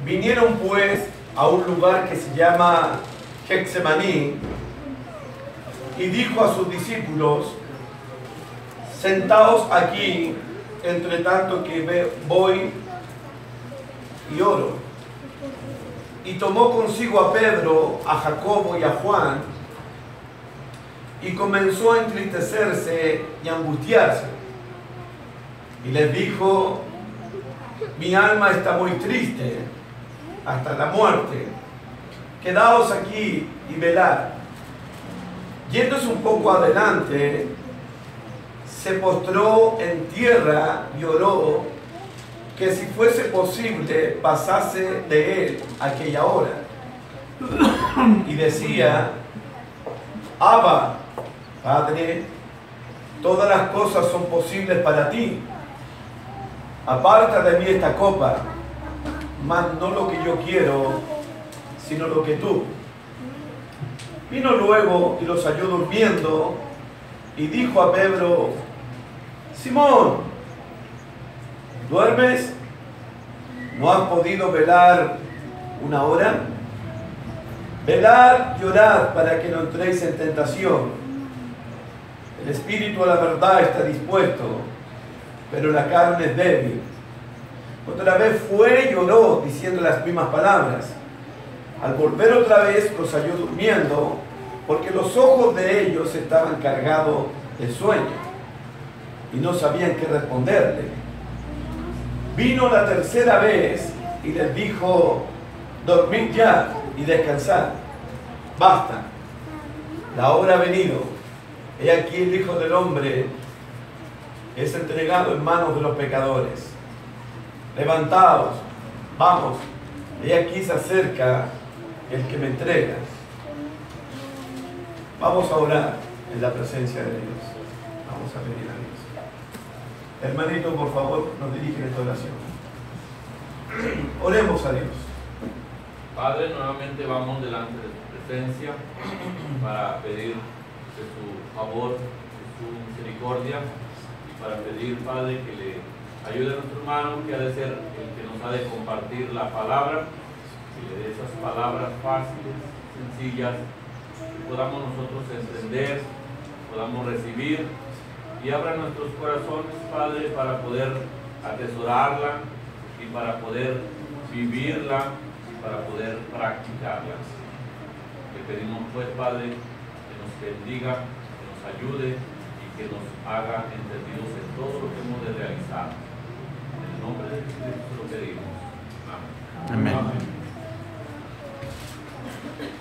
Vinieron pues a un lugar que se llama Getsemaní y dijo a sus discípulos: sentaos aquí, entre tanto que voy y oro. Y tomó consigo a Pedro, a Jacobo y a Juan, y comenzó a entristecerse y a angustiarse. Y les dijo: mi alma está muy triste hasta la muerte. Quedaos aquí y velad. Yéndose un poco adelante, se postró en tierra y oró que si fuese posible pasase de él aquella hora. Y decía: Abba, Padre, todas las cosas son posibles para ti. Aparta de mí esta copa, mas no lo que yo quiero, sino lo que tú. Vino luego y los halló durmiendo, y dijo a Pedro: Simón, ¿duermes? ¿No has podido velar una hora? Velad y orad para que no entréis en tentación. El espíritu a la verdad está dispuesto, pero la carne es débil. Otra vez fue y oró, diciendo las mismas palabras. Al volver otra vez los halló durmiendo, porque los ojos de ellos estaban cargados de sueño, y no sabían qué responderle. Vino la tercera vez y les dijo: dormid ya y descansad. Basta, la hora ha venido. He aquí el Hijo del Hombre es entregado en manos de los pecadores. Levantaos, vamos, he aquí se acerca el que me entrega. Vamos a orar en la presencia de Dios. Vamos a pedir a Dios. Hermanito, por favor, nos dirige esta oración. Oremos a Dios. Padre, nuevamente vamos delante de tu presencia para pedir de su favor, de su misericordia, y para pedir, Padre, que le ayude a nuestro hermano, que ha de ser el que nos ha de compartir la palabra, que le dé esas palabras fáciles, sencillas, que podamos nosotros entender, podamos recibir, y abra nuestros corazones, Padre, para poder atesorarla y para poder vivirla y para poder practicarla. Le pedimos pues, Padre, que nos bendiga, que nos ayude y que nos haga entendidos en todo lo que hemos de realizar. En el nombre de Cristo lo pedimos. Amén. Amén.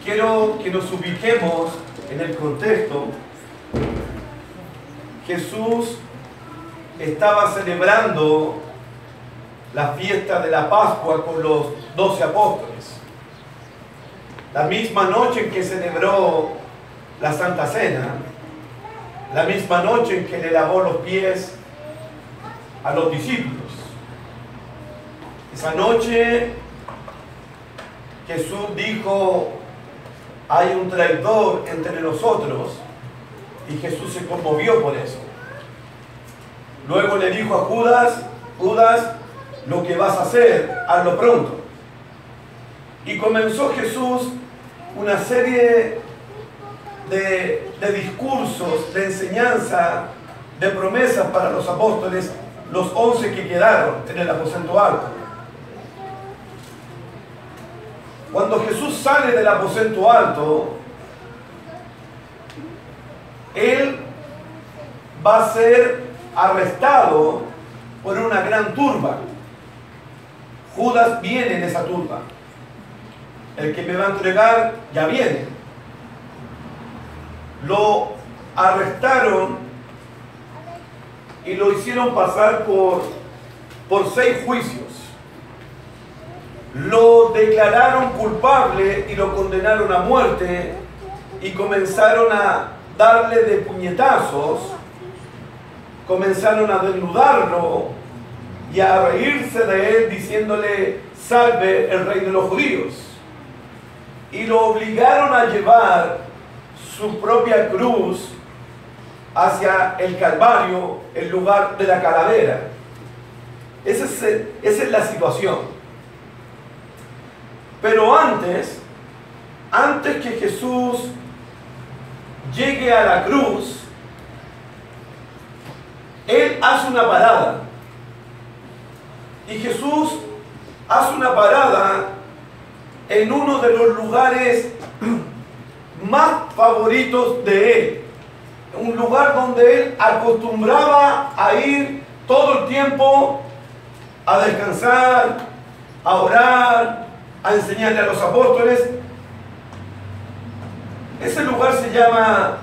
Quiero que nos ubiquemos en el contexto. Jesús estaba celebrando la fiesta de la Pascua con los 12 apóstoles. La misma noche en que celebró la Santa Cena, la misma noche en que le lavó los pies a los discípulos. Esa noche Jesús dijo: hay un traidor entre nosotros, y Jesús se conmovió por eso. Luego le dijo a Judas: Judas, lo que vas a hacer, hazlo pronto. Y comenzó Jesús una serie de discursos, de enseñanza, de promesas para los apóstoles, los 11 que quedaron en el aposento alto. Cuando Jesús sale del aposento alto, Él va a ser arrestado por una gran turba. Judas viene en esa turba. El que me va a entregar ya viene. Lo arrestaron y lo hicieron pasar por 6 juicios. Lo declararon culpable y lo condenaron a muerte, y comenzaron a darle de puñetazos, comenzaron a desnudarlo y a reírse de él, diciéndole: salve el rey de los judíos. Y lo obligaron a llevar su propia cruz hacia el Calvario, el lugar de la calavera. Esa es la situación. Pero antes que Jesús llegue a la cruz, Él hace una parada. Y Jesús hace una parada en uno de los lugares más favoritos de Él. Un lugar donde Él acostumbraba a ir todo el tiempo a descansar, a orar, a enseñarle a los apóstoles. Ese lugar se llama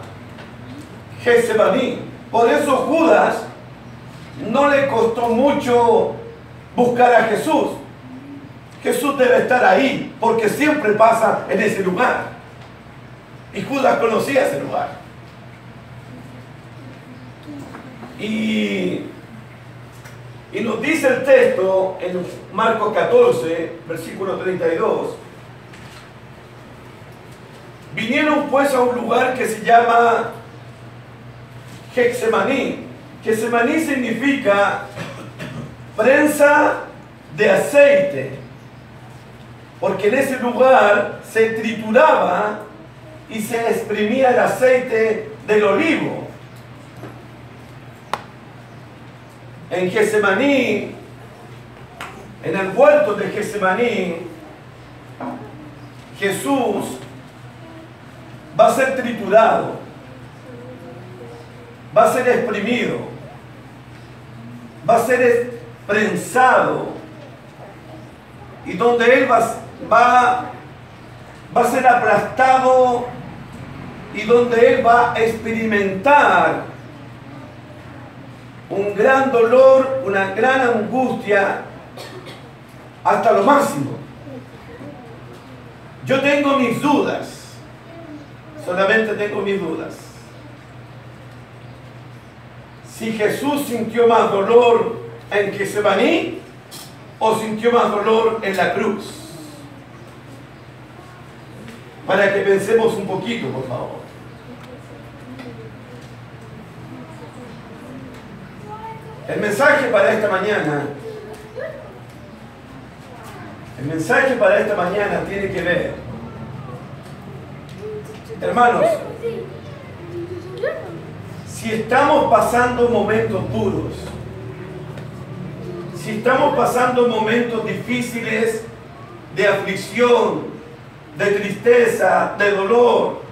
Getsemaní. Por eso Judas no le costó mucho buscar a Jesús. Jesús debe estar ahí, porque siempre pasa en ese lugar. Y Judas conocía ese lugar. Y nos dice el texto en Marcos 14, versículo 32. Vinieron pues a un lugar que se llama Getsemaní. Getsemaní significa prensa de aceite, porque en ese lugar se trituraba y se exprimía el aceite del olivo. En Getsemaní, en el huerto de Getsemaní, Jesús va a ser triturado, va a ser exprimido, va a ser prensado, y donde Él va a ser aplastado, y donde Él va a experimentar un gran dolor, una gran angustia, hasta lo máximo. Yo tengo mis dudas, solamente tengo mis dudas. Si Jesús sintió más dolor en Getsemaní o sintió más dolor en la cruz. Para que pensemos un poquito, por favor. El mensaje para esta mañana tiene que ver, hermanos, si estamos pasando momentos duros, si estamos pasando momentos difíciles de aflicción, de tristeza, de dolor,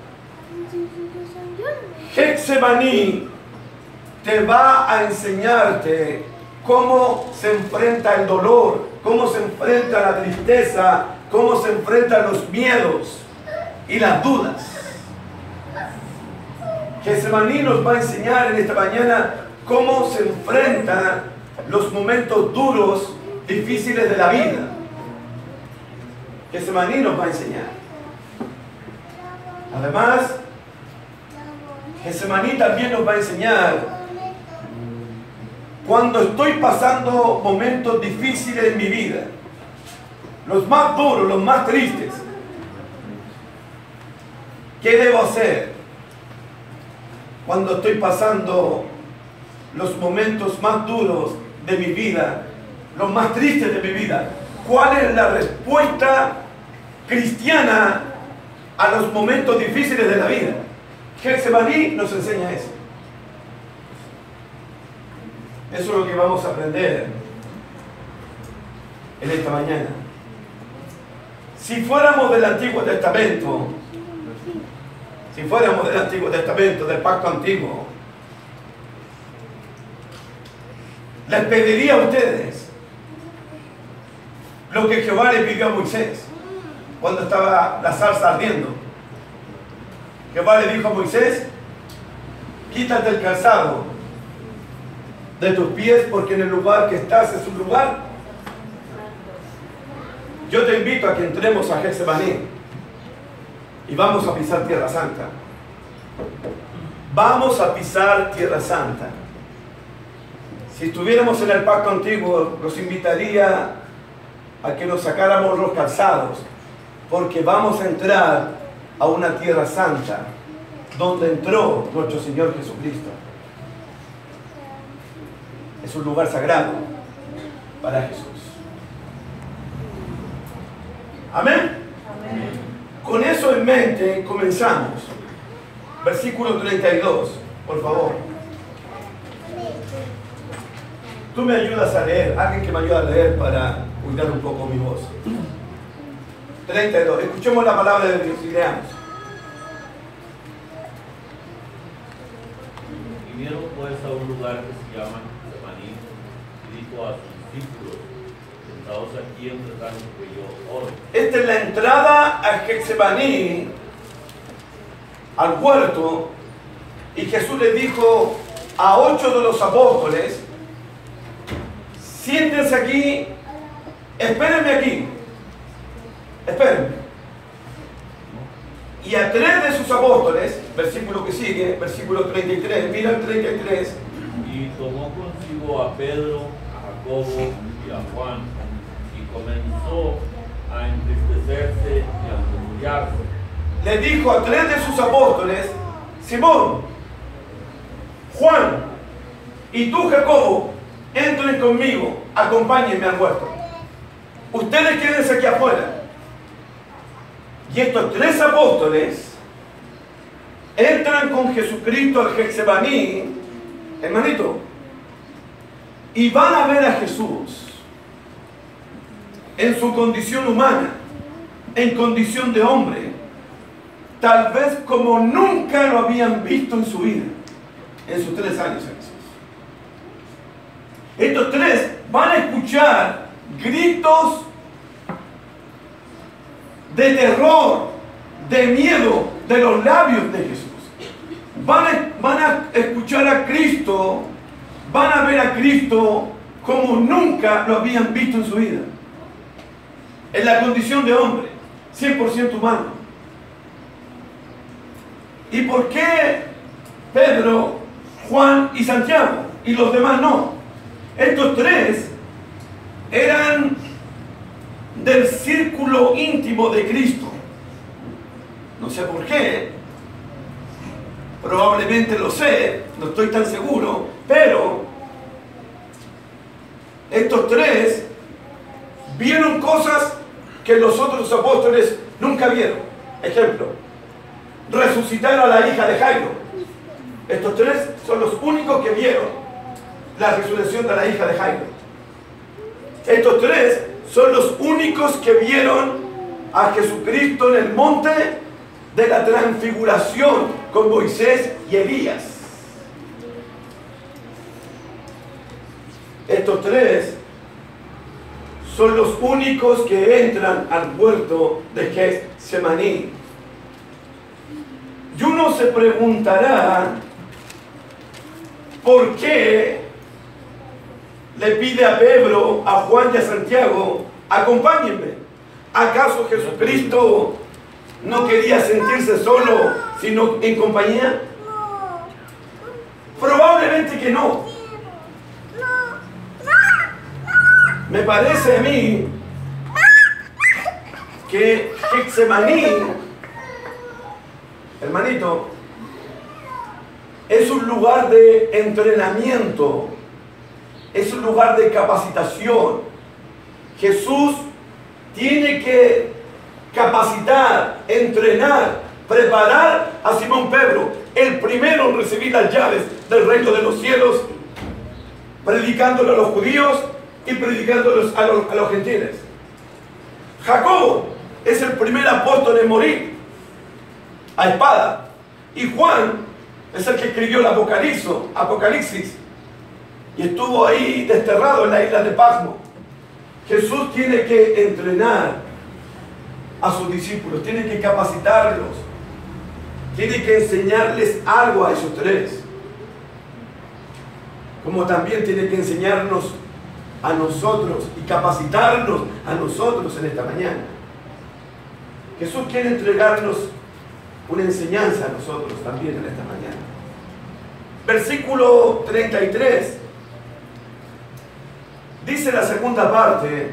Getsemaní te va a enseñarte cómo se enfrenta el dolor, cómo se enfrenta la tristeza, cómo se enfrentan los miedos y las dudas. Getsemaní nos va a enseñar en esta mañana cómo se enfrentan los momentos duros, difíciles de la vida. Getsemaní nos va a enseñar. Además, Getsemaní también nos va a enseñar cuando estoy pasando momentos difíciles en mi vida, los más duros, los más tristes. ¿Qué debo hacer cuando estoy pasando los momentos más duros de mi vida, los más tristes de mi vida? ¿Cuál es la respuesta cristiana a los momentos difíciles de la vida? Getsemaní nos enseña eso. Eso es lo que vamos a aprender en esta mañana. Si fuéramos del Antiguo Testamento, del Pacto Antiguo, les pediría a ustedes lo que Jehová le pidió a Moisés cuando estaba la zarza ardiendo. Jehová le dijo a Moisés: quítate el calzado de tus pies, porque en el lugar que estás es un lugar. Yo te invito a que entremos a Getsemaní y vamos a pisar Tierra Santa. Vamos a pisar Tierra Santa. Si estuviéramos en el Pacto Antiguo, los invitaría a que nos sacáramos los calzados, porque vamos a entrar a una Tierra Santa donde entró nuestro Señor Jesucristo. Es un lugar sagrado para Jesús. Amén. Con eso en mente comenzamos. Versículo 32, por favor. Tú me ayudas a leer, alguien que me ayude a leer para cuidar un poco mi voz. 32, escuchemos la palabra de Dios y leamos. Vinieron pues a un lugar que se llama Getsemaní y dijo a sus discípulos: sentados aquí entre tanto que yo oro. Esta es la entrada a Getsemaní, al huerto, y Jesús le dijo a 8 de los apóstoles: siéntense aquí, espérenme aquí, espérenme. Y a 3 de sus apóstoles, versículo que sigue, versículo 33, mira el 33. Y tomó consigo a Pedro, a Jacobo y a Juan, y comenzó a entristecerse y a angustiarse. Le dijo a 3 de sus apóstoles: Simón, Juan y tú, Jacobo, entren conmigo, acompáñenme al huerto. Ustedes quédense aquí afuera. Y estos 3 apóstoles entran con Jesucristo al Getsemaní, hermanito, y van a ver a Jesús en su condición humana, en condición de hombre, tal vez como nunca lo habían visto en su vida, en sus 3 años en Jesús. Estos 3 van a escuchar gritos de terror, de miedo de los labios de Jesús. Van a escuchar a Cristo, van a ver a Cristo como nunca lo habían visto en su vida, en la condición de hombre, 100% humano. ¿Y por qué Pedro, Juan y Santiago y los demás no? Estos 3 eran del círculo íntimo de Cristo. No sé por qué, probablemente lo sé, no estoy tan seguro, pero estos 3 vieron cosas que los otros apóstoles nunca vieron. Ejemplo, resucitar a la hija de Jairo. Estos 3 son los únicos que vieron la resurrección de la hija de Jairo. Estos 3 son los únicos que vieron a Jesucristo en el monte de la transfiguración con Moisés y Elías. Estos 3 son los únicos que entran al huerto de Getsemaní. Y uno se preguntará, ¿por qué le pide a Pedro, a Juan y a Santiago: acompáñenme? ¿Acaso Jesucristo no quería sentirse solo, sino en compañía? Probablemente que no. Me parece a mí que Getsemaní, hermanito, es un lugar de entrenamiento, es un lugar de capacitación. Jesús tiene que capacitar, entrenar, preparar a Simón Pedro, el primero en recibir las llaves del reino de los cielos, predicándolo a los judíos y predicándolos a los gentiles. Jacobo es el primer apóstol en morir a espada, y Juan es el que escribió el Apocalipsis y estuvo ahí desterrado en la isla de Pasmo. Jesús tiene que entrenar a sus discípulos, tiene que capacitarlos, tiene que enseñarles algo a esos 3, como también tiene que enseñarnos a nosotros y capacitarnos a nosotros en esta mañana. Jesús quiere entregarnos una enseñanza a nosotros también en esta mañana. Versículo 33 dice la segunda parte: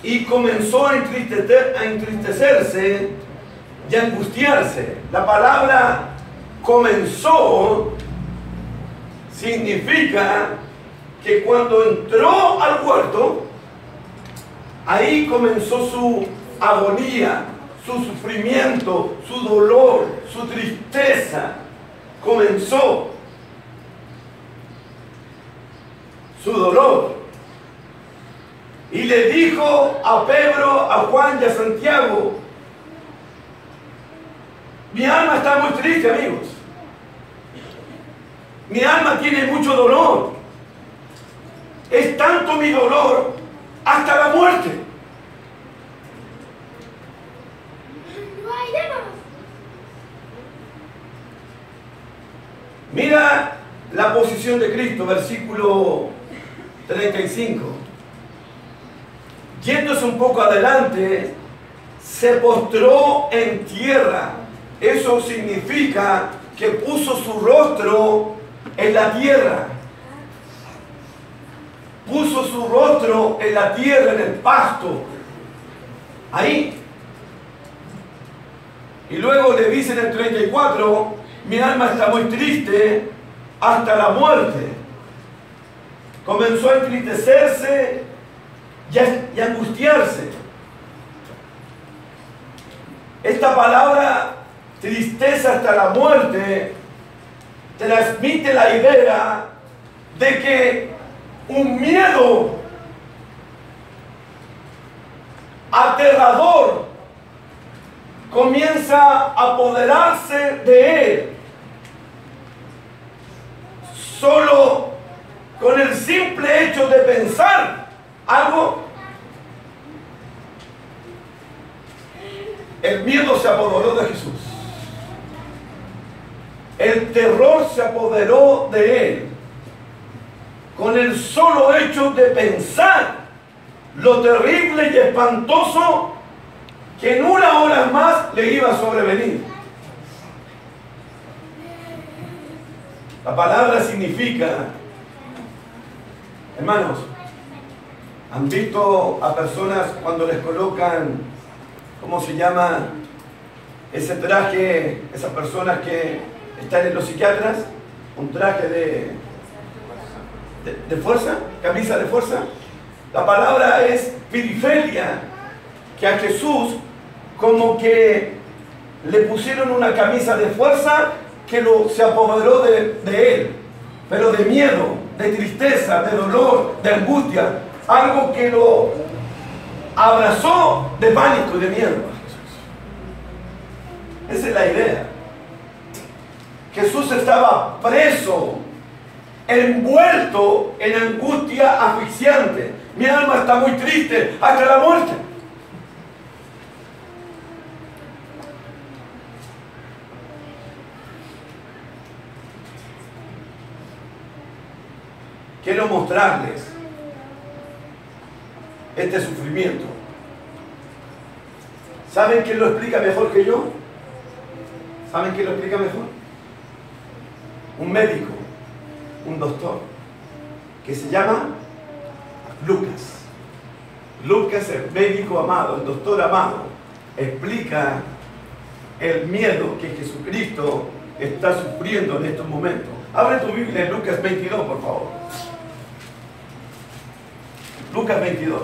y comenzó a entristecerse y a angustiarse. La palabra comenzó significa que cuando entró al huerto Ahí comenzó su agonía, su sufrimiento, su dolor, su tristeza. Comenzó su dolor. Y le dijo a Pedro, a Juan y a Santiago: mi alma está muy triste, amigos. Mi alma tiene mucho dolor. Es tanto mi dolor hasta la muerte. Mira la posición de Cristo, versículo 35. Yéndose un poco adelante, se postró en tierra. Eso significa que puso su rostro en la tierra. Puso su rostro en la tierra, en el pasto. Ahí. Y luego le dice en el 34: mi alma está muy triste hasta la muerte. Comenzó a entristecerse y a angustiarse. Esta palabra, tristeza hasta la muerte, transmite la idea de que un miedo aterrador comienza a apoderarse de él. Solo con el simple hecho de pensar algo, el miedo se apoderó de Jesús. El terror se apoderó de él. Con el solo hecho de pensar lo terrible y espantoso que en una hora más le iba a sobrevenir. La palabra significa, hermanos, ¿han visto a personas cuando les colocan, ¿cómo se llama ese traje? Esas personas que están en los psiquiatras, un traje de fuerza, camisa de fuerza. La palabra es periferia, que a Jesús como que le pusieron una camisa de fuerza que se apoderó de él, pero de miedo, de tristeza, de dolor, de angustia, algo que lo abrazó de pánico y de miedo. Esa es la idea. Jesús estaba preso, envuelto en angustia asfixiante. Mi alma está muy triste hasta la muerte. Quiero mostrarles este sufrimiento. ¿Saben quién lo explica mejor que yo? ¿Saben quién lo explica mejor? Un médico, un doctor, que se llama Lucas. Lucas, el médico amado, el doctor amado, explica el miedo que Jesucristo está sufriendo en estos momentos. Abre tu Biblia en Lucas 22, por favor. Lucas 22.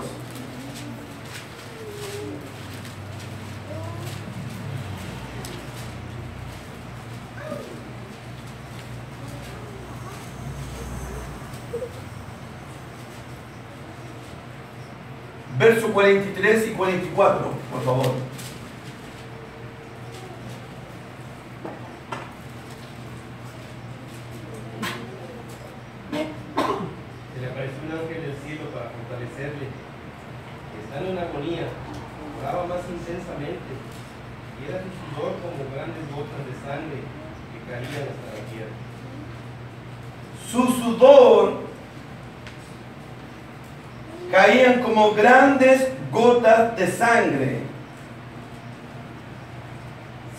Versos 43 y 44, por favor. Se le apareció un ángel del cielo para fortalecerle. Estando en agonía, oraba más intensamente, y era su sudor como grandes gotas de sangre que caían hasta la tierra. Su sudor caían como grandes gotas de sangre.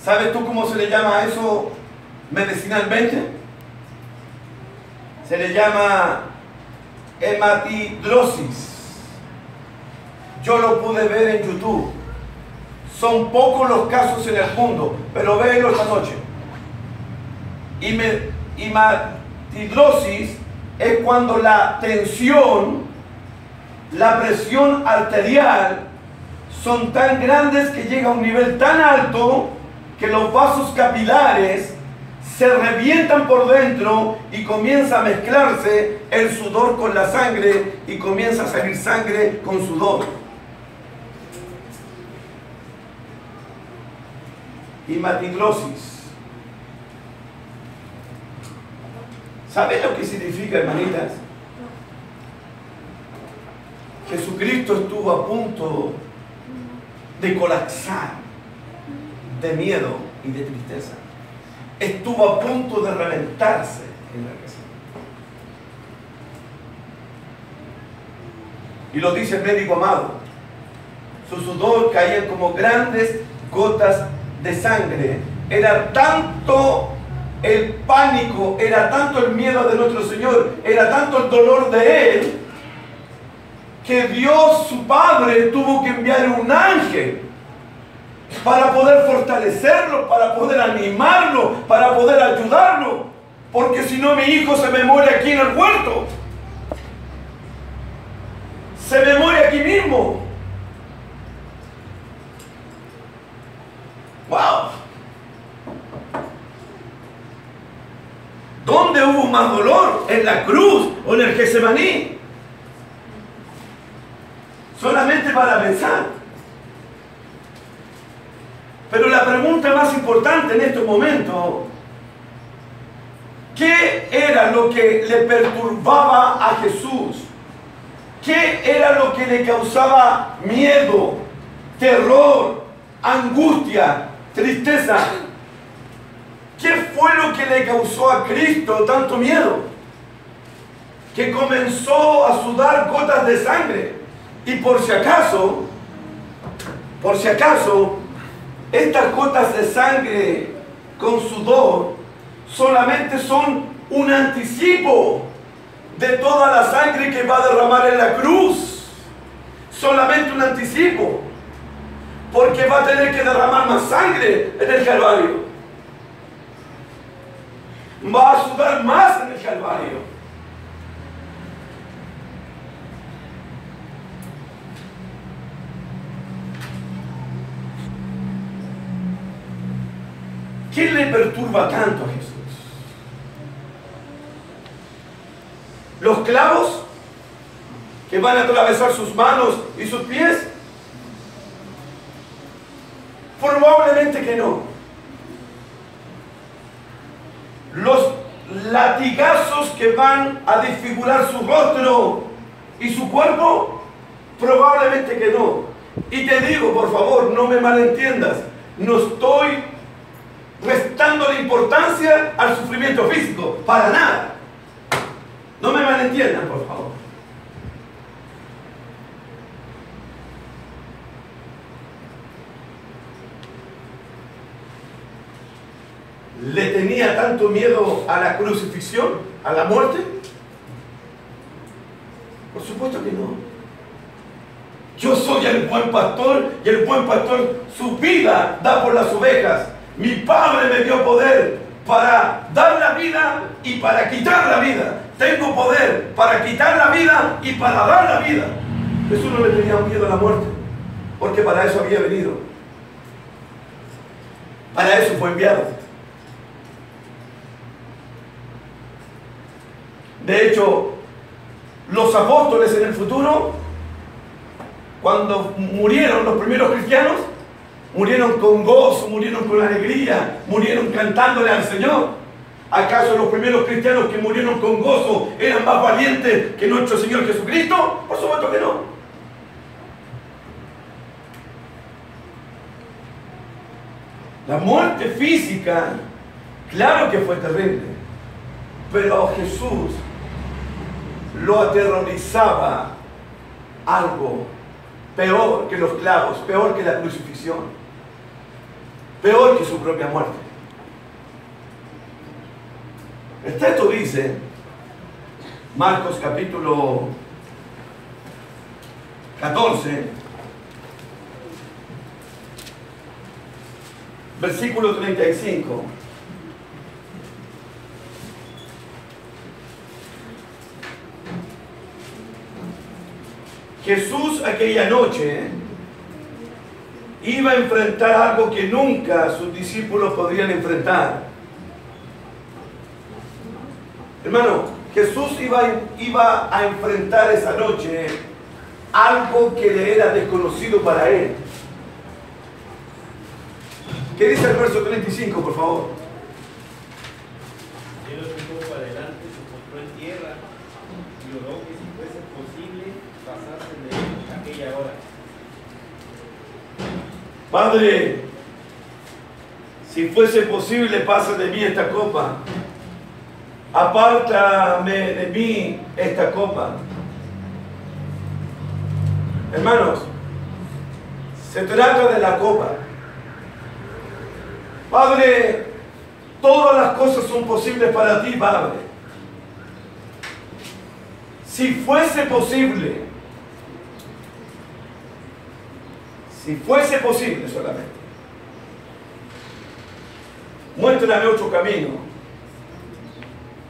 ¿Sabes tú cómo se le llama a eso medicinalmente? Se le llama hematidrosis. Yo lo pude ver en YouTube. Son pocos los casos en el mundo, pero véanlo esta noche. Hematidrosis es cuando la tensión la presión arterial son tan grandes que llega a un nivel tan alto que los vasos capilares se revientan por dentro y comienza a mezclarse el sudor con la sangre y comienza a salir sangre con sudor. Hematidrosis. ¿Saben lo que significa, hermanitas? Jesucristo estuvo a punto de colapsar de miedo y de tristeza. Estuvo a punto de reventarse en la casa. Y lo dice el médico amado. Su sudor caía como grandes gotas de sangre. Era tanto el pánico, era tanto el miedo de nuestro Señor, era tanto el dolor de Él, que Dios, su Padre, tuvo que enviar un ángel para poder fortalecerlo, para poder animarlo, para poder ayudarlo, porque si no mi hijo se me muere aquí en el huerto, se me muere aquí mismo. ¡Wow! ¿Dónde hubo más dolor? ¿En la cruz o en el Getsemaní? Solamente para pensar. Pero la pregunta más importante en este momento, ¿qué era lo que le perturbaba a Jesús? ¿Qué era lo que le causaba miedo, terror, angustia, tristeza? ¿Qué fue lo que le causó a Cristo tanto miedo? Que comenzó a sudar gotas de sangre. Y por si acaso, estas gotas de sangre con sudor solamente son un anticipo de toda la sangre que va a derramar en la cruz. Solamente un anticipo. Porque va a tener que derramar más sangre en el Calvario. Va a sudar más en el Calvario. ¿Qué le perturba tanto a Jesús? ¿Los clavos que van a atravesar sus manos y sus pies? Probablemente que no. ¿Los latigazos que van a desfigurar su rostro y su cuerpo? Probablemente que no. Y te digo, por favor, no me malentiendas, no estoy restándole importancia al sufrimiento físico, para nada. No me malentiendan, por favor. ¿Le tenía tanto miedo a la crucifixión, a la muerte? Por supuesto que no. Yo soy el buen pastor y el buen pastor su vida da por las ovejas. Mi Padre me dio poder para dar la vida y para quitar la vida. Tengo poder para quitar la vida y para dar la vida. Jesús no le tenía miedo a la muerte, porque para eso había venido. Para eso fue enviado. De hecho, los apóstoles en el futuro, cuando murieron los primeros cristianos, murieron con gozo, murieron con alegría, murieron cantándole al Señor. ¿Acaso los primeros cristianos que murieron con gozo eran más valientes que nuestro Señor Jesucristo? Por supuesto que no. La muerte física, claro que fue terrible, pero a Jesús lo aterrorizaba algo peor que los clavos, peor que la crucifixión, peor que su propia muerte. El texto dice, Marcos capítulo 14, versículo 35. Jesús aquella noche iba a enfrentar algo que nunca sus discípulos podrían enfrentar. Hermano, Jesús iba a enfrentar esa noche algo que le era desconocido para él. ¿Qué dice el verso 35, por favor? Él un poco adelante, se postró en tierra y oró que si fuese posible pasase de él aquella hora. Padre, si fuese posible, pasa de mí esta copa. Apártame de mí esta copa. Hermanos, se trata de la copa. Padre, todas las cosas son posibles para ti, Padre. Si fuese posible solamente, muéstrame otro camino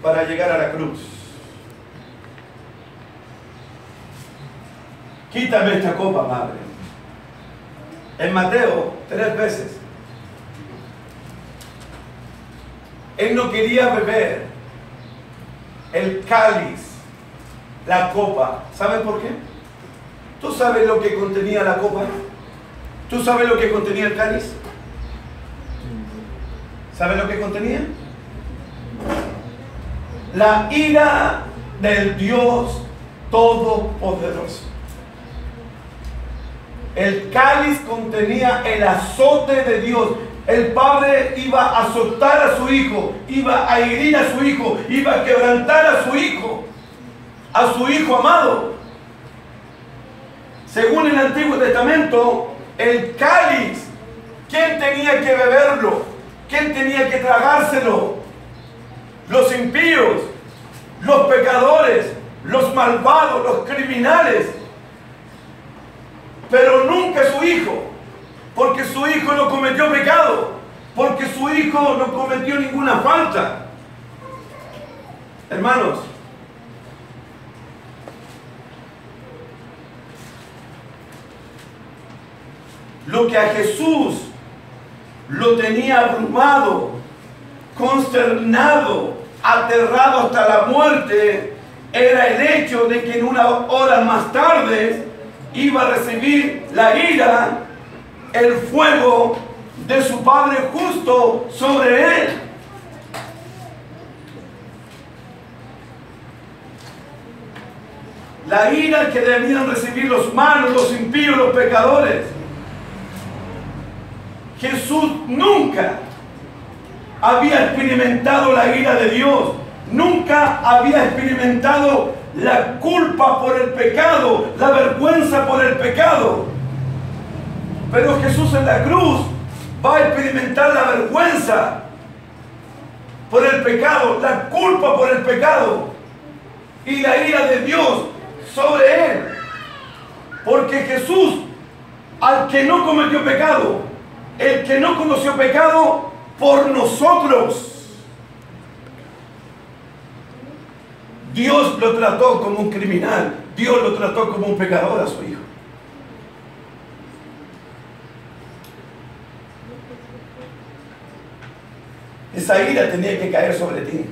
para llegar a la cruz. Quítame esta copa, Padre. En Mateo, 3 veces, él no quería beber el cáliz, la copa. ¿Saben por qué? ¿Tú sabes lo que contenía la copa? ¿Tú sabes lo que contenía el cáliz? ¿Sabes lo que contenía? La ira del Dios Todopoderoso. El cáliz contenía el azote de Dios. El padre iba a azotar a su hijo, iba a herir a su hijo, iba a quebrantar a su hijo amado. Según el Antiguo Testamento, el cáliz, ¿quién tenía que beberlo? ¿Quién tenía que tragárselo? Los impíos, los pecadores, los malvados, los criminales. Pero nunca su hijo, porque su hijo no cometió pecado, porque su hijo no cometió ninguna falta. Hermanos, lo que a Jesús lo tenía abrumado, consternado, aterrado hasta la muerte, era el hecho de que en una hora más tarde iba a recibir la ira, el fuego de su Padre justo sobre él. La ira que debían recibir los malos, los impíos, los pecadores. Jesús nunca había experimentado la ira de Dios, nunca había experimentado la culpa por el pecado, la vergüenza por el pecado. Pero Jesús en la cruz va a experimentar la vergüenza por el pecado, la culpa por el pecado y la ira de Dios sobre él. Porque Jesús, al que no cometió pecado, el que no conoció pecado, por nosotros, Dios lo trató como un criminal, Dios lo trató como un pecador a su hijo. Esa ira tenía que caer sobre ti.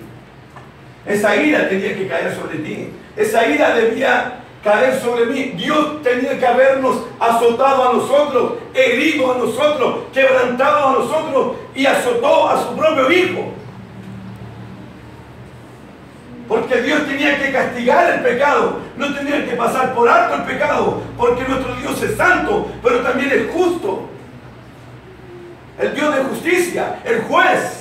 Esa ira tenía que caer sobre ti. Esa ira debía caer sobre mí. Dios tenía que habernos azotado a nosotros, herido a nosotros, quebrantado a nosotros y azotó a su propio hijo. Porque Dios tenía que castigar el pecado, no tenía que pasar por alto el pecado, porque nuestro Dios es santo, pero también es justo. El Dios de justicia, el juez.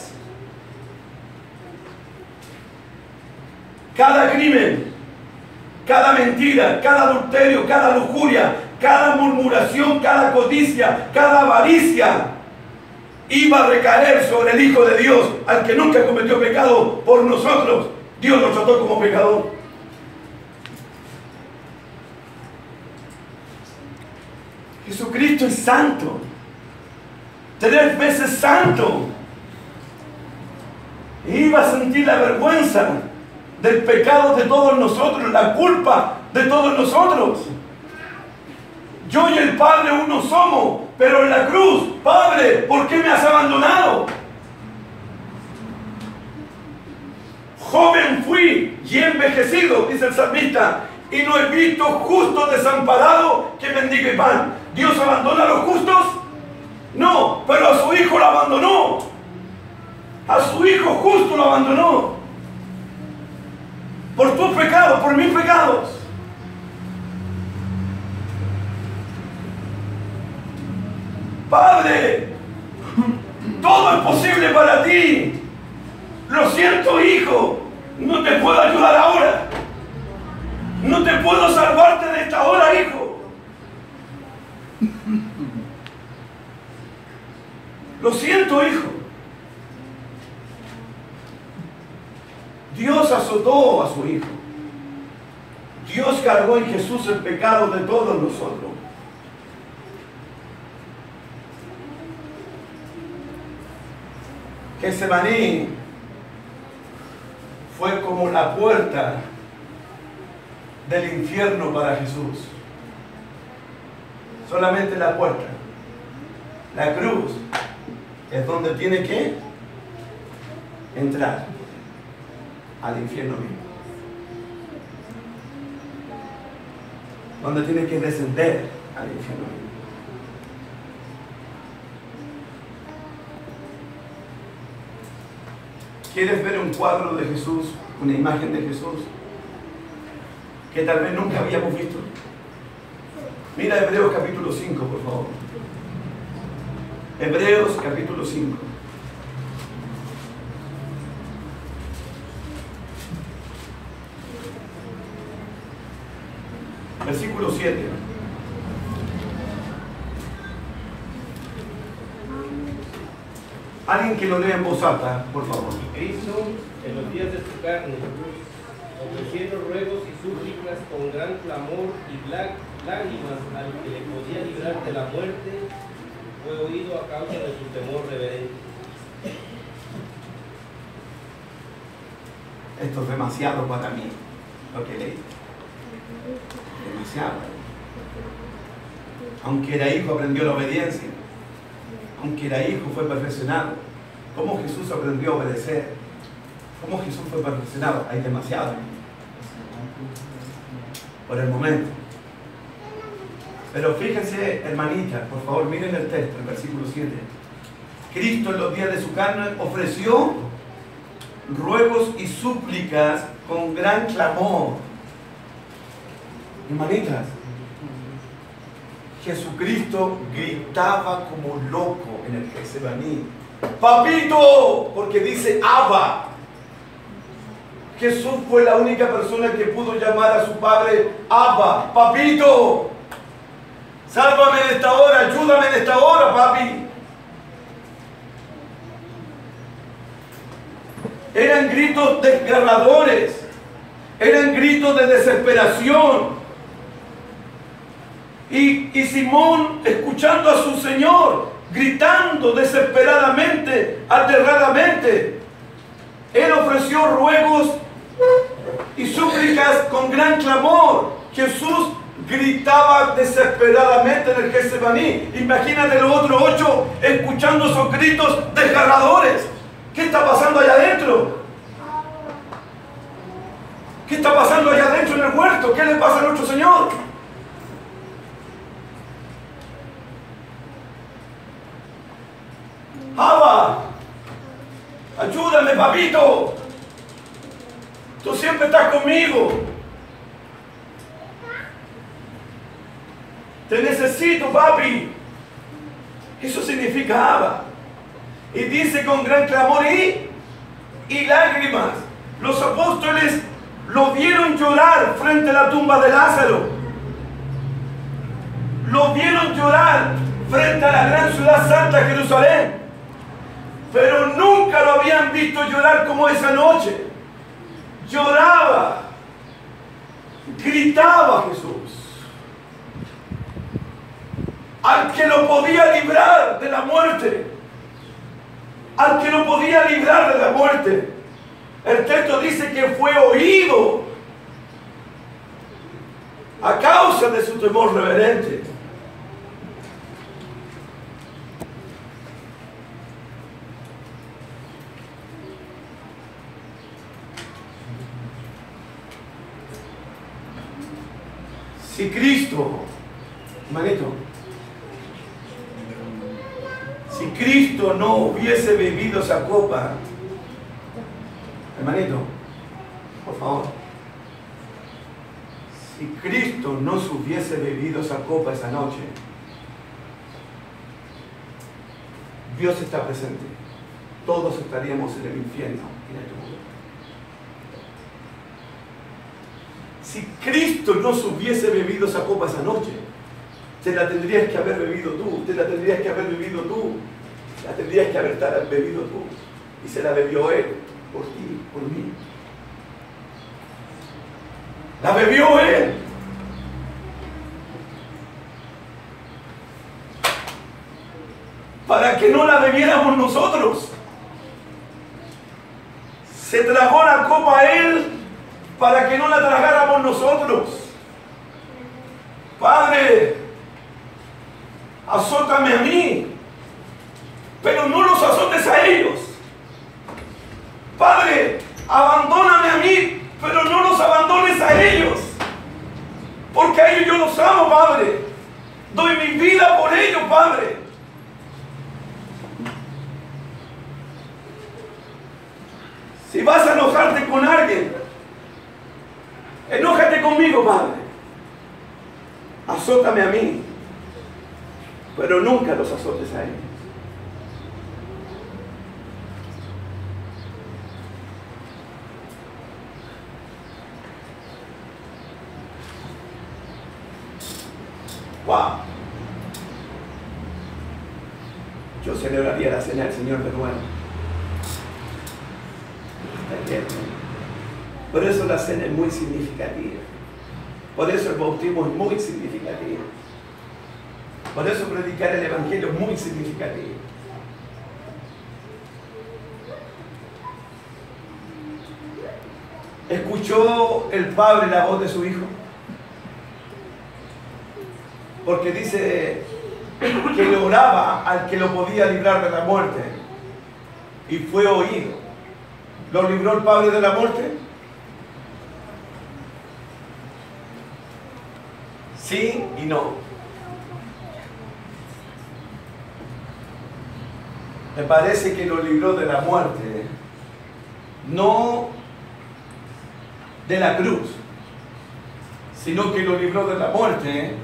Cada crimen, cada mentira, cada adulterio, cada lujuria, cada murmuración, cada codicia, cada avaricia iba a recaer sobre el Hijo de Dios, al que nunca cometió pecado por nosotros. Dios lo trató como pecador. Jesucristo es santo, 3 veces santo. Iba a sentir la vergüenza del pecado de todos nosotros, la culpa de todos nosotros. Yo y el Padre uno somos, pero en la cruz, Padre, ¿por qué me has abandonado? Joven fui y he envejecido, dice el salmista, y no he visto justo desamparado que mendigue pan. ¿Dios abandona a los justos? No, pero a su hijo lo abandonó. A su hijo justo lo abandonó. Por tus pecados, por mis pecados. Padre, todo es posible para ti. Lo siento, hijo, no te puedo ayudar ahora. No te puedo salvarte de esta hora, hijo. Lo siento, hijo. Dios azotó a su hijo. Dios cargó en Jesús el pecado de todos nosotros. Getsemaní fue como la puerta del infierno para Jesús. Solamente la puerta. La cruz es donde tiene que entrar al infierno mismo. Donde tiene que descender al infierno mismo. ¿Quieres ver un cuadro de Jesús, una imagen de Jesús que tal vez nunca habíamos visto? Mira Hebreos capítulo 5, por favor. Hebreos capítulo 5. Versículo 7. Alguien que lo lea en voz alta, por favor. Cristo, en los días de su carne, ofreciendo ruegos y súplicas con gran clamor y lágrimas al que le podía librar de la muerte, fue oído a causa de su temor reverente. Esto es demasiado para mí, lo que leí. Demasiado. Aunque era hijo, aprendió la obediencia. Aunque era hijo, fue perfeccionado. ¿Cómo Jesús aprendió a obedecer? ¿Cómo Jesús fue perfeccionado? Hay demasiado. Por el momento. Pero fíjense, hermanita, por favor, miren el texto, el versículo 7. Cristo en los días de su carne ofreció ruegos y súplicas con gran clamor. Hermanitas, Jesucristo gritaba como loco en el Getsemaní. ¡Papito! Porque dice Abba. Jesús fue la única persona que pudo llamar a su padre Abba. ¡Papito! Sálvame en esta hora, ayúdame en esta hora, papi. Eran gritos desgarradores. Eran gritos de desesperación. Y Simón, escuchando a su Señor, gritando desesperadamente, aterradamente, él ofreció ruegos y súplicas con gran clamor. Jesús gritaba desesperadamente en el Getsemaní. Imagínate los otros 8 escuchando esos gritos desgarradores. ¿Qué está pasando allá adentro? ¿Qué está pasando allá adentro en el huerto? ¿Qué le pasa a nuestro Señor? Abba, ayúdame, papito. Tú siempre estás conmigo. Te necesito, papi. Eso significa Abba. Y dice con gran clamor y lágrimas. Los apóstoles lo vieron llorar frente a la tumba de Lázaro. Lo vieron llorar frente a la gran ciudad santa, Jerusalén. Pero nunca lo habían visto llorar como esa noche. Lloraba, gritaba Jesús. Al que lo podía librar de la muerte. Al que lo podía librar de la muerte. El texto dice que fue oído a causa de su temor reverente. Si Cristo, hermanito, si Cristo no hubiese bebido esa copa, hermanito, por favor, si Cristo no se hubiese bebido esa copa esa noche, Dios está presente. Todos estaríamos en el infierno en este mundo. Si Cristo no se hubiese bebido esa copa esa noche, te la tendrías que haber bebido tú, te la tendrías que haber bebido tú, la tendrías que haber bebido tú. Y se la bebió Él, por ti, por mí. La bebió Él. Para que no la bebiéramos nosotros. Se tragó la copa Él para que no la tragáramos nosotros. Padre, azótame a mí, pero no los azotes a ellos. Padre, abandóname a mí, pero no los abandones a ellos. Porque a ellos yo los amo, Padre. Doy mi vida por ellos, Padre. Si vas a enojarte con alguien, enójate conmigo, Padre. Azótame a mí, pero nunca los azotes a ellos. Wow. Yo celebraría la cena del Señor de nuevo. Por eso la cena es muy significativa. Por eso el bautismo es muy significativo. Por eso predicar el Evangelio es muy significativo. ¿Escuchó el padre la voz de su hijo? Porque dice que le oraba al que lo podía librar de la muerte. Y fue oído. ¿Lo libró el padre de la muerte? Sí y no. Me parece que lo libró de la muerte, no de la cruz, sino que lo libró de la muerte,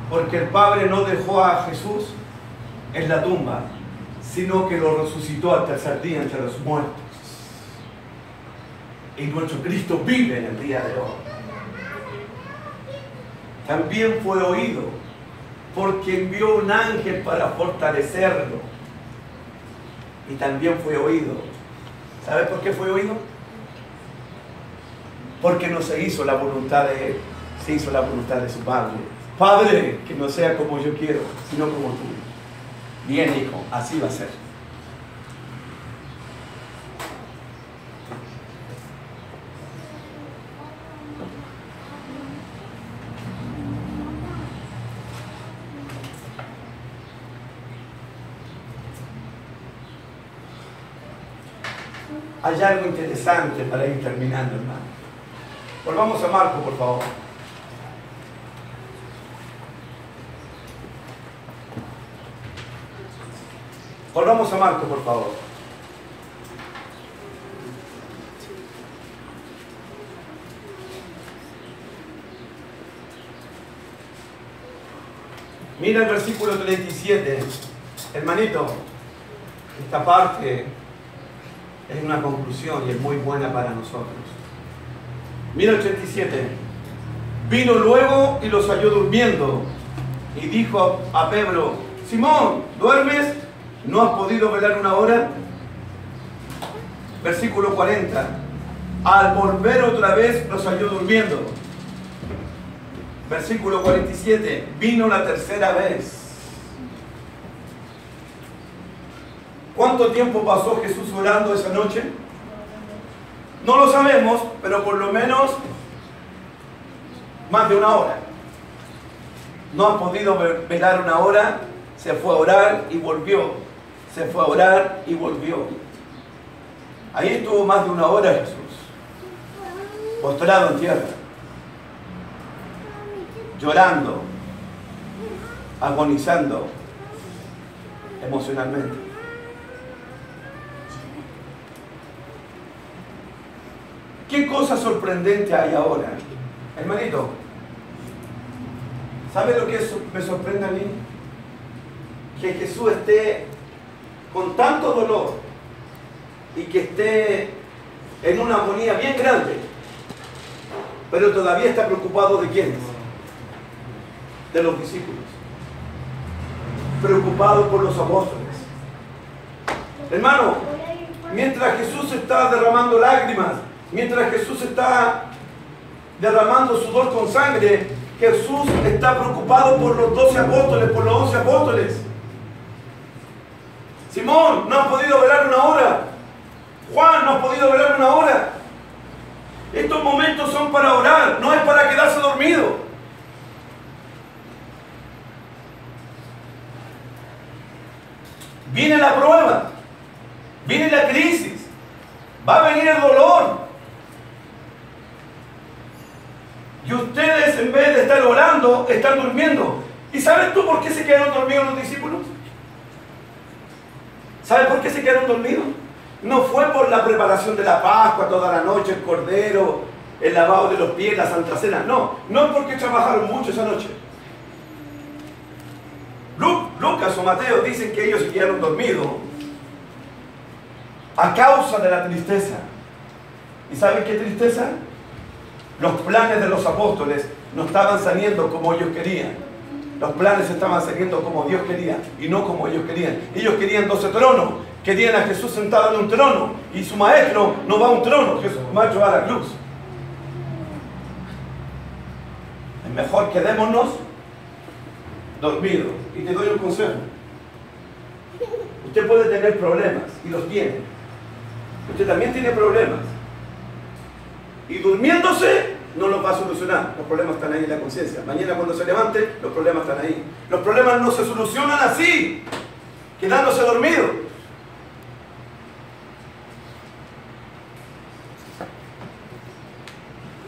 porque el Padre no dejó a Jesús en la tumba, sino que lo resucitó al tercer día entre los muertos. Y nuestro Cristo vive en el día de hoy. También fue oído porque envió un ángel para fortalecerlo. Y también fue oído. ¿Sabe por qué fue oído? Porque no se hizo la voluntad de Él, se hizo la voluntad de su Padre. Padre, que no sea como yo quiero, sino como tú. Bien, hijo, así va a ser. Hay algo interesante para ir terminando, hermano. Volvamos a Marco, por favor. Volvamos a Marco, por favor. Mira el versículo 37. Hermanito, esta parte es una conclusión y es muy buena para nosotros. Mira el 37. Vino luego y los halló durmiendo y dijo a Pedro: Simón, ¿duermes? ¿No has podido velar una hora? Versículo 40. Al volver otra vez los halló durmiendo. Versículo 47. Vino la tercera vez. ¿Cuánto tiempo pasó Jesús orando esa noche? No lo sabemos, pero por lo menos más de una hora. No ha podido velar una hora, se fue a orar y volvió. Se fue a orar y volvió. Ahí estuvo más de una hora Jesús, postrado en tierra. llorando, agonizando emocionalmente. ¿Qué cosa sorprendente hay ahora? Hermanito, ¿sabe lo que me sorprende a mí? Que Jesús esté con tanto dolor y que esté en una agonía bien grande, pero todavía está preocupado ¿de quiénes? De los discípulos. Preocupado por los apóstoles. Hermano, mientras Jesús está derramando lágrimas, mientras Jesús está derramando sudor con sangre, Jesús está preocupado por los 12 apóstoles, por los 11 apóstoles. Simón, no has podido velar una hora. Juan, no has podido velar una hora. Estos momentos son para orar, no es para quedarse dormido. Viene la prueba, viene la crisis, va a venir el dolor. Y ustedes, en vez de estar orando, están durmiendo. ¿Y sabes tú por qué se quedaron dormidos los discípulos? ¿Sabes por qué se quedaron dormidos? No fue por la preparación de la Pascua toda la noche, el cordero, el lavado de los pies, la Santa Cena. No, no porque trabajaron mucho esa noche. Lucas o Mateo dicen que ellos se quedaron dormidos a causa de la tristeza. ¿Y saben qué tristeza? Los planes de los apóstoles no estaban saliendo como ellos querían. Los planes estaban saliendo como Dios quería y no como ellos querían. Ellos querían 12 tronos, querían a Jesús sentado en un trono, y su maestro no va a un trono, Jesús, maestro va a la cruz. Es mejor quedémonos dormidos. Y te doy un consejo. Usted puede tener problemas, y los tiene. Usted también tiene problemas. Y durmiéndose no los va a solucionar. Los problemas están ahí en la conciencia. Mañana cuando se levante, los problemas están ahí. Los problemas no se solucionan así, quedándose dormido.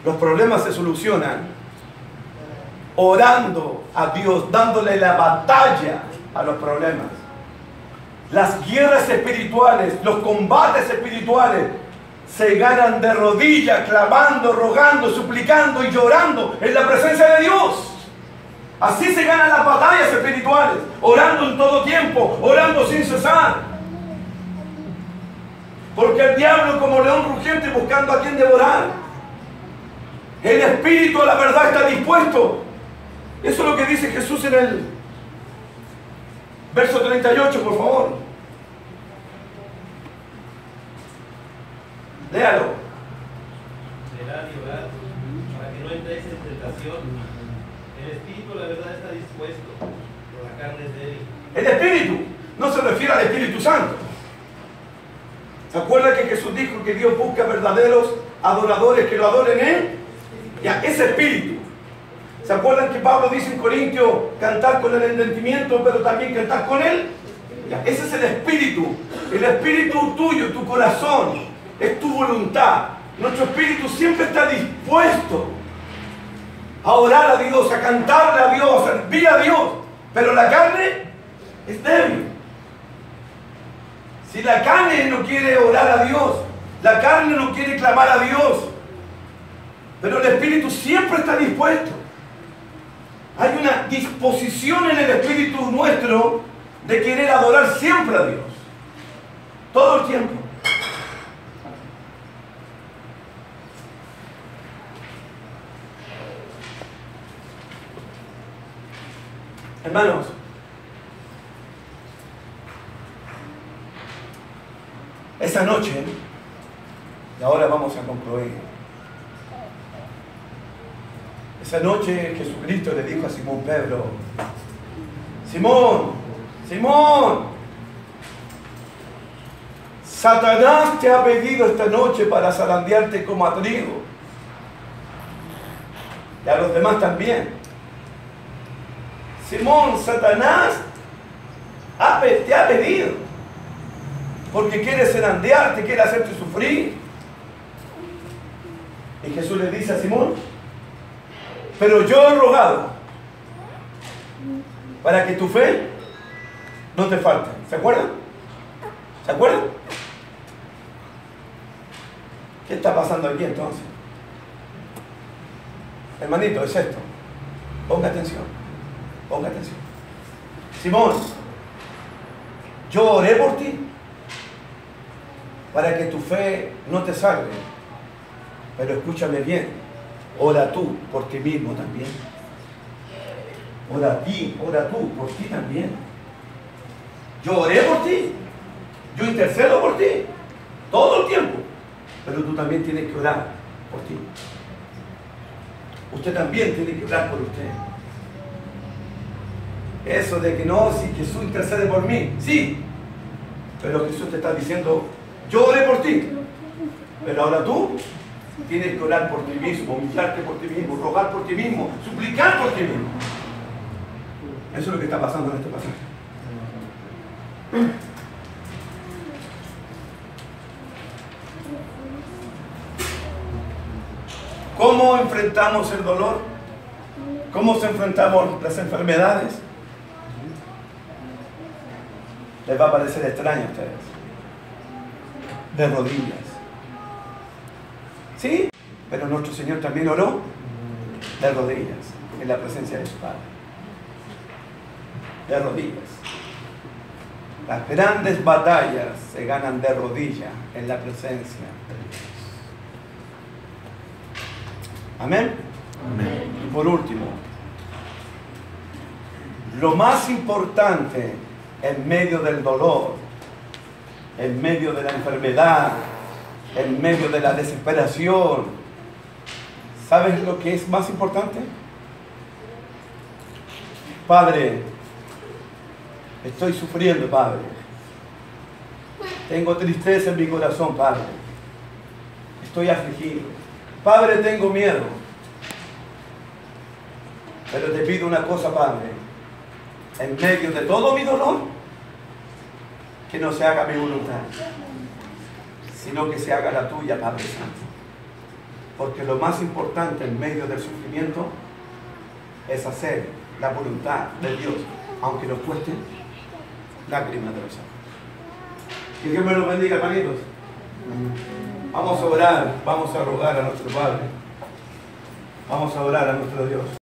Los problemas se solucionan orando a Dios, dándole la batalla a los problemas. Las guerras espirituales, los combates espirituales se ganan de rodillas, clamando, rogando, suplicando y llorando en la presencia de Dios. Así se ganan las batallas espirituales, orando en todo tiempo, orando sin cesar. Porque el diablo, como león rugiente, buscando a quien devorar. El espíritu a la verdad está dispuesto. Eso es lo que dice Jesús en el verso 38, por favor. Léalo. Velad y orad para que no entréis en tentación. El espíritu, la verdad, está dispuesto, pero la carne es débil. El espíritu no se refiere al Espíritu Santo. ¿Se acuerda que Jesús dijo que Dios busca verdaderos adoradores que lo adoren Él? Ya, ese espíritu. ¿Se acuerdan que Pablo dice en Corintios cantar con el entendimiento, pero también cantar con Él? Ya, ese es el espíritu. El espíritu tuyo, tu corazón, es tu voluntad. Nuestro espíritu siempre está dispuesto a orar a Dios, a cantarle a Dios, a servir a Dios. Pero la carne es débil. Si la carne no quiere orar a Dios, la carne no quiere clamar a Dios, pero el espíritu siempre está dispuesto. Hay una disposición en el espíritu nuestro de querer adorar siempre a Dios. Todo el tiempo. Hermanos, esa noche, y ahora vamos a concluir. Esa noche Jesucristo le dijo a Simón Pedro: Simón, Simón, Satanás te ha pedido esta noche para zarandearte como a trigo, y a los demás también. Simón, Satanás te ha pedido porque quiere zarandearte, quiere hacerte sufrir. Y Jesús le dice a Simón: pero yo he rogado para que tu fe no te falte. ¿Se acuerdan? ¿Se acuerdan? ¿Qué está pasando aquí entonces? Hermanito, es esto. Ponga atención. Ponga atención. Simón, yo oré por ti para que tu fe no te salve. Pero escúchame bien. Ora tú por ti mismo también. Ora tú por ti también. Yo oré por ti. Yo intercedo por ti. Todo el tiempo. Pero tú también tienes que orar por ti. Usted también tiene que orar por usted. Eso de que no, si Jesús intercede por mí, sí. Pero Jesús te está diciendo, yo oré por ti. Pero ahora tú tienes que orar por ti mismo, humillarte por ti mismo, rogar por ti mismo, suplicar por ti mismo. Eso es lo que está pasando en este pasaje. ¿Cómo enfrentamos el dolor? ¿Cómo se enfrentamos las enfermedades? Les va a parecer extraño a ustedes. De rodillas. ¿Sí? Pero nuestro Señor también oró de rodillas, en la presencia de su Padre. De rodillas. Las grandes batallas se ganan de rodillas en la presencia de Dios. Amén. Amén. Y por último, lo más importante en medio del dolor, en medio de la enfermedad, en medio de la desesperación, ¿sabes lo que es más importante? Padre, estoy sufriendo, Padre. Tengo tristeza en mi corazón, Padre. Estoy afligido. Padre, tengo miedo. Pero te pido una cosa, Padre. En medio de todo mi dolor, que no se haga mi voluntad, sino que se haga la tuya, Padre Santo. Porque lo más importante en medio del sufrimiento es hacer la voluntad de Dios, aunque nos cueste lágrimas de los ojos. Que Dios me lo bendiga, hermanitos. Vamos a orar, vamos a rogar a nuestro Padre. Vamos a orar a nuestro Dios.